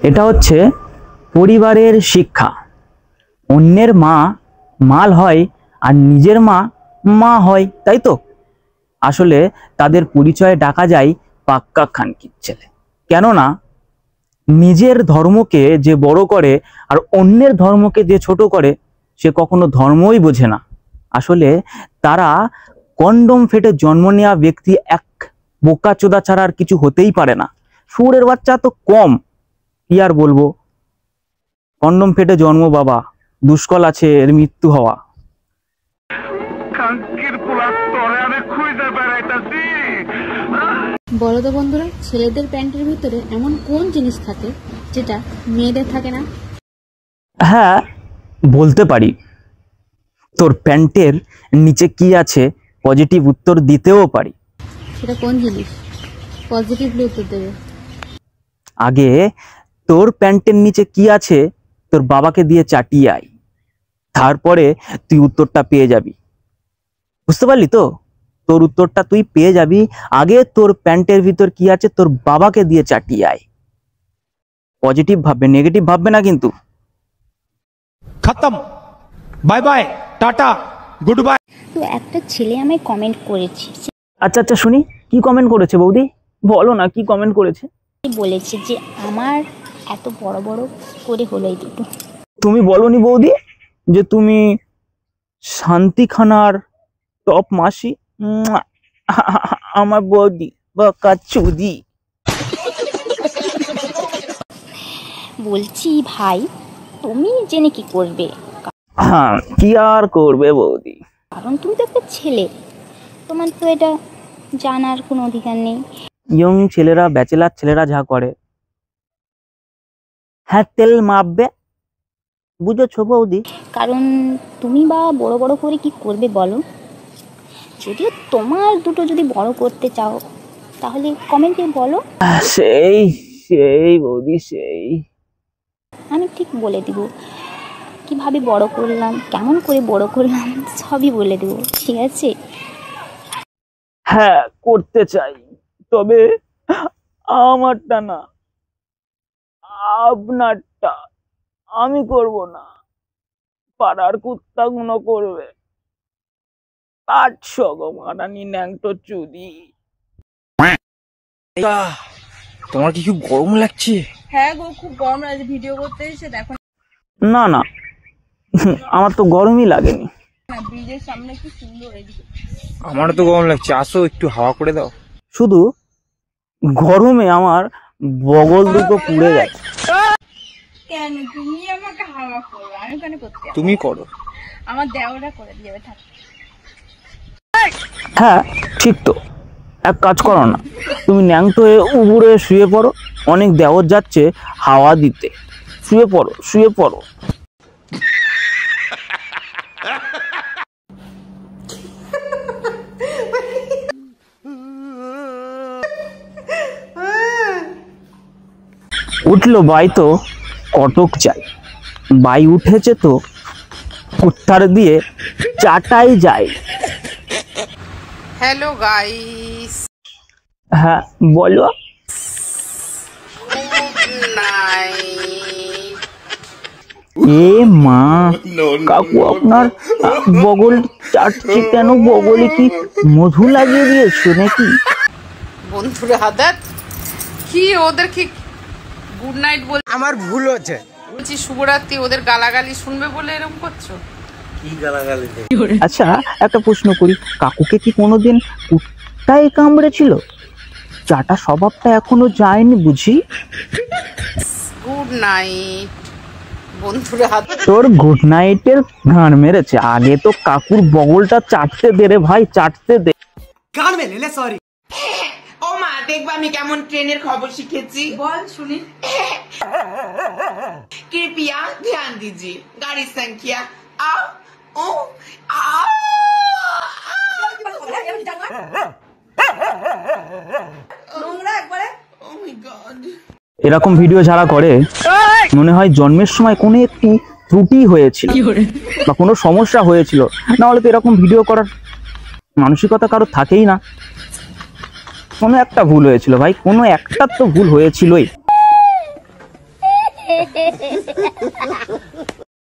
এটা হচ্ছে পরিবারের শিক্ষা। অন্যের মা মাল হয় আর নিজের মা মা হয়, তাই তো? আসলে তাদের পরিচয়ে ডাকা যায় পাক্কা খানকির ছেলে। কেননা নিজের ধর্মকে যে বড় করে আর অন্যের ধর্মকে যে ছোট করে সে কখনো ধর্মই বোঝে না। আসলে তারা কন্ডম ফেটে জন্ম নেওয়া ব্যক্তি এক বোকাচোদা ছাড়া আর কিছু হতেই পারে না। শুয়োরের বাচ্চা তো কম, কি আর বলবো। কন্ডম ফেটে জন্ম বাবা, দুষ্কল আছে এর মৃত্যু হওয়া। বলো তো বন্ধুরা, ছেলেদের প্যান্টের ভিতরে এমন কোন জিনিস থাকে যেটা মেয়েদের থাকে না? হ্যাঁ, বলতে পারি। তোর প্যান্টের নিচে কি আছে পজিটিভ উত্তর দিতেও পারি। সেটা কোন জিনিস? পজিটিভলি উত্তর দেবে। আগে তোর প্যান্টের নিচে কি আছে তোর বাবাকে দিয়ে চাটিয়ে আয়, তারপরে তুই উত্তরটা পেয়ে যাবি। বুঝতে পারলি তো? তোর উত্তরটা তুই পেয়ে যাবি, আগে তোর প্যান্টের ভিতর কি আছে তোর বাবাকে দিয়ে চাটিয়ে আয়। পজিটিভ ভাববে, নেগেটিভ ভাববে না কিন্তু। খতম, bye bye, tata, good bye. তো একটা ছেলে আমায় কমেন্ট করেছে। আচ্ছা আচ্ছা, শুনি কি কমেন্ট করেছে বৌদি, বলো না কি কমেন্ট করেছে। বলেছে যে আমার এত বড় বড় করে হলো এই দুটো। তুমি বলনি বৌদি যে তুমি শান্তিখানার টপ মাসি? আমার বৌদি বা কাচুদি। বলছি ভাই, তুমি জেনে কি করবে? হ্যাঁ, কি আর করবে বৌদি, কারণ তুমি তো একটা ছেলে, তোমার তো এটা জানার কোনো অধিকার নেই। ইয়ং ছেলেরা, ব্যাচেলার ছেলেরা যা করে, হ্যাঁ তেল মাপবে, বুঝেছো বৌদি? কারণ তুমি বা বড় বড় করে কি করবে বলো? যদিও তোমার দুটো যদি বড় করতে চাও তাহলে কমেন্টে বলো। সেই সেই বৌদি সেই, আমি ঠিক বলে দিব কিভাবে বড় করলাম, কেমন করে বড় করলাম, সবই বলে দেব, ঠিক আছে? হ্যাঁ করতে চাই, তবে আমারটা না, আপনারটা। আমি করব না, পাড়ার কুত্তাগুলো করবে। কাটছো গো মারানি ন্যাংটো চুদি। তোমার কি খুব গরম লাগছে? হ্যাঁ গো, খুব গরম লাগছে, ভিডিও করতে এসে দেখো না না, আমার তো গরমই লাগেনি। না, ব্রিজের সামনে কি সুন্দর এদিকে। আমারও তো গরম লাগছে, আসো একটু হাওয়া করে দাও। শুধু গরমে আমার বগল দুটো পুড়ে গেছে। কেন তুমি আমাকে হাওয়া করো? আমি কেন করতে যাবো? তুমি করো। আমার দেওরা করে দেবে, থাক। হ্যাঁ ঠিক তো, এক কাজ করো না, তুমি ন্যাংটো হয়ে উবুড়ে শুয়ে পড়ো, অনেক দেওর যাচ্ছে হাওয়া দিতে। শুয়ে পড়ো, শুয়ে পড়ো। উঠলো বাই তো কটক চাই, বাই উঠেছে তো কুত্তার দিয়ে চাটাই যায়। হ্যালো গাইস, হ্যাঁ বলো। এ মা, কাকু আপনার বগল চাটছে কেন? বগলে কি মধু লাগিয়ে দিয়েছো নাকি? বন্ধুরা হাদাত কি ওদের কি গুড নাইট বল, আমার ভুল হচ্ছে, বলছি শুভরাত্রি, ওদের গালাগালি শুনবে বলে এরকম করছো? কি গালাগালি? আচ্ছা একটা প্রশ্ন করি, কাকুকে কি কোনোদিন কুত্তাই কামড়েছিল? চাটা স্বভাবটা এখনো যায়নি বুঝি? গুড নাইট বন্ধুরা হাদাত। তোর গুড নাইটের গান মেরেছে, আগে তো কাকুর বগলটা চাটতে দে রে ভাই, চাটতে দে। গান মেলে সরি। ও মা, দেখবা আমি কেমন ট্রেনের খবর শিখেছি, বল শুনি। कृपया ध्यान दीजिए, गाड़ी संख्या आ ओ आ। নোংরা একবারে। ও মাই গড, এরকম ভিডিও যারা করে মনে হয় জন্মের সময় কোনো একটি ত্রুটি হয়েছিল বা কোনো সমস্যা হয়েছিল, না হলে তো এরকম ভিডিও করার মানসিকতা কারো থাকেই না। কোনো একটা ভুল হয়েছিল ভাই, কোনো একটা তো ভুল হয়েছিলই।